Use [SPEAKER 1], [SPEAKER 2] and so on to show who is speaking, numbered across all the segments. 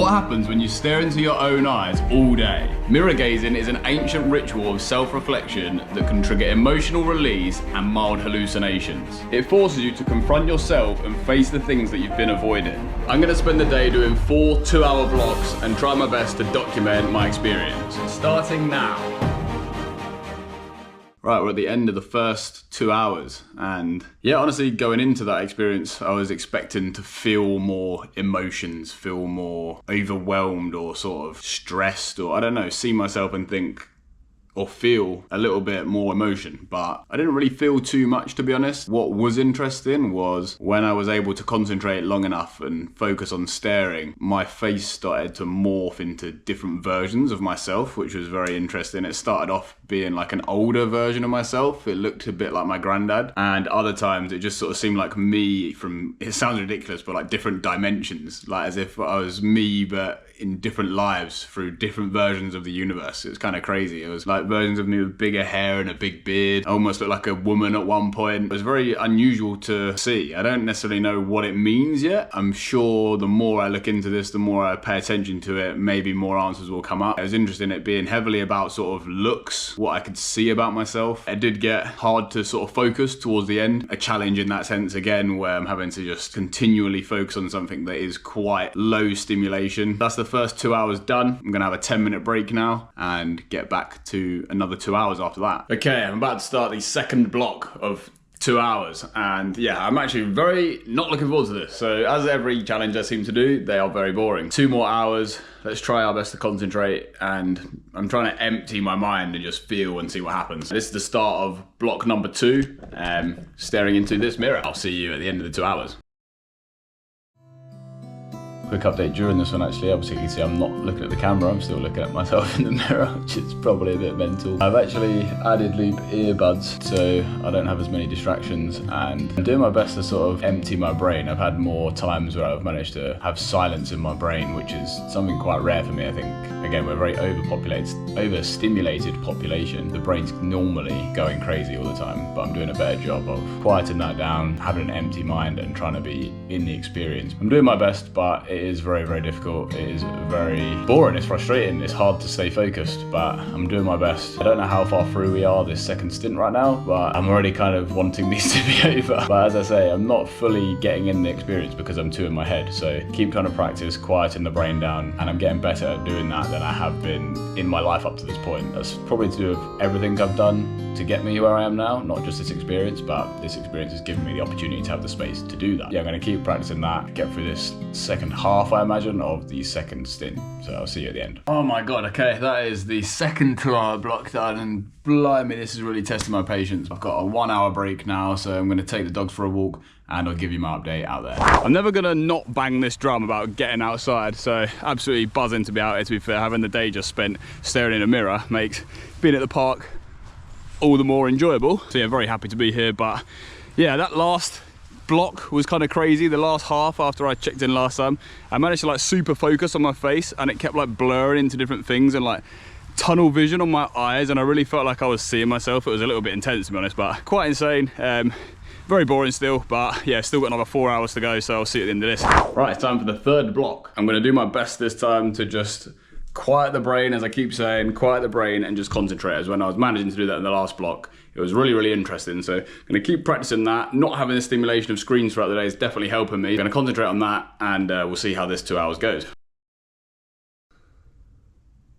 [SPEAKER 1] What happens when you stare into your own eyes all day? Mirror gazing is an ancient ritual of self-reflection that can trigger emotional release and mild hallucinations. It forces you to confront yourself and face the things that you've been avoiding. I'm going to spend the day doing 4 2-hour blocks and try my best to document my experience. Starting now. Right, we're at the end of the first 2 hours, and yeah, honestly, going into that experience, I was expecting to feel more emotions, feel more overwhelmed or sort of stressed, or I don't know, see myself and think or feel a little bit more emotion, but I didn't really feel too much, to be honest. What was interesting was when I was able to concentrate long enough and focus on staring, my face started to morph into different versions of myself, which was very interesting. It started off being like an older version of myself. It looked a bit like my granddad, and other times it just sort of seemed like me from, it sounds ridiculous, but like different dimensions, like as if I was me but in different lives through different versions of the universe. It was kind of crazy. It was like versions of me with bigger hair and a big beard. I almost looked like a woman at one point. It was very unusual to see. I don't necessarily know what it means yet. I'm sure the more I look into this, the more I pay attention to it, maybe more answers will come up. It was interesting it being heavily about sort of looks, what I could see about myself. It did get hard to sort of focus towards the end. A challenge in that sense again, where I'm having to just continually focus on something that is quite low stimulation. That's the first 2 hours done. I'm gonna have a 10-minute break now and get back to another 2 hours after that. Okay, I'm about to start the second block of 2 hours, and yeah, I'm actually very not looking forward to this. So as every challenge I seem to do, they are very boring. 2 more hours. Let's try our best to concentrate, and I'm trying to empty my mind and just feel and see what happens. This is the start of block number 2, staring into this mirror. I'll see you at the end of the 2 hours. Quick update during this one actually, obviously you can see I'm not looking at the camera, I'm still looking at myself in the mirror, which is probably a bit mental. I've actually added loop earbuds so I don't have as many distractions, and I'm doing my best to sort of empty my brain. I've had more times where I've managed to have silence in my brain, which is something quite rare for me, I think. Again, we're a very overstimulated population. The brain's normally going crazy all the time, but I'm doing a better job of quieting that down, having an empty mind and trying to be in the experience. I'm doing my best, but it is very, very difficult. It is very boring, it's frustrating, it's hard to stay focused, but I'm doing my best. I don't know how far through we are this second stint right now, but I'm already kind of wanting these to be over. But as I say, I'm not fully getting in the experience because I'm too in my head. So keep trying to practice quieting the brain down, and I'm getting better at doing that than I have been in my life up to this point. That's probably to do with everything I've done to get me where I am now, not just this experience, but this experience has given me the opportunity to have the space to do that. Yeah, I'm gonna keep practicing that, get through this second half, I imagine, of the second stint. So I'll see you at the end. Oh my God, okay, that is the second 2-hour block done, and blimey, this is really testing my patience. I've got a 1 hour break now, so I'm gonna take the dogs for a walk and I'll give you my update out there. I'm never gonna not bang this drum about getting outside, so absolutely buzzing to be out here, to be fair. Having the day just spent staring in a mirror makes being at the park all the more enjoyable. So yeah, very happy to be here, but yeah, that last block was kind of crazy. The last half after I checked in last time, I managed to like super focus on my face, and it kept like blurring into different things and like tunnel vision on my eyes, and I really felt like I was seeing myself. It was a little bit intense, to be honest, but quite insane. Very boring still, but yeah, still got another 4 hours to go, so I'll see you at the end of this. Right, it's time for the third block. I'm gonna do my best this time to just quiet the brain, as I keep saying, quiet the brain and just concentrate. As when I was managing to do that in the last block, it was really, really interesting. So I'm gonna keep practicing that. Not having the stimulation of screens throughout the day is definitely helping me. I'm gonna concentrate on that, and we'll see how this 2 hours goes.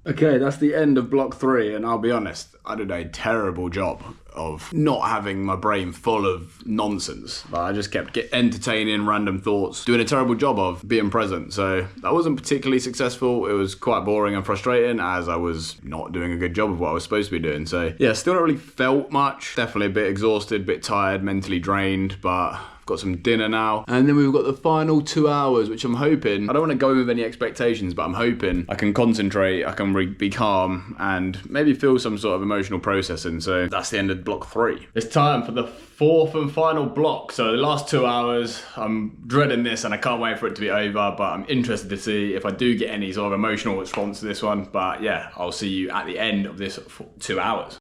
[SPEAKER 1] Okay, that's the end of block 3, and I'll be honest, I did a terrible job of not having my brain full of nonsense. Like, I just kept entertaining random thoughts, doing a terrible job of being present. So that wasn't particularly successful. It was quite boring and frustrating, as I was not doing a good job of what I was supposed to be doing. So yeah, still not really felt much. Definitely a bit exhausted, a bit tired, mentally drained, but got some dinner now, and then we've got the final 2 hours, which I'm hoping, I don't want to go with any expectations, but I'm hoping I can concentrate, I can be calm, and maybe feel some sort of emotional processing. So that's the end of block 3. It's time for the 4th and final block. So the last 2 hours, I'm dreading this and I can't wait for it to be over, but I'm interested to see if I do get any sort of emotional response to this one. But yeah, I'll see you at the end of this 2 hours.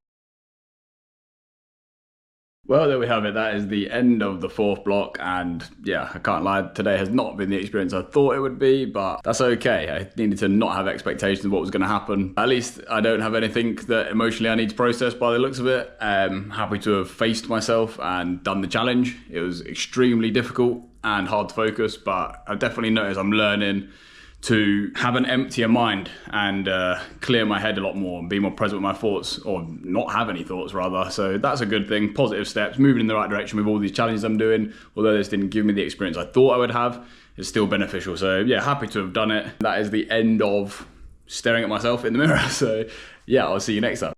[SPEAKER 1] Well, there we have it. That is the end of the 4th block, and yeah, I can't lie, today has not been the experience I thought it would be, but that's okay. I needed to not have expectations of what was going to happen. At least I don't have anything that emotionally I need to process by the looks of it. Happy to have faced myself and done the challenge. It was extremely difficult and hard to focus, but I definitely noticed I'm learning to have an emptier mind and clear my head a lot more and be more present with my thoughts, or not have any thoughts rather. So that's a good thing. Positive steps, moving in the right direction with all these challenges I'm doing. Although this didn't give me the experience I thought I would have, it's still beneficial. So yeah, happy to have done it. That is the end of staring at myself in the mirror. So yeah, I'll see you next time.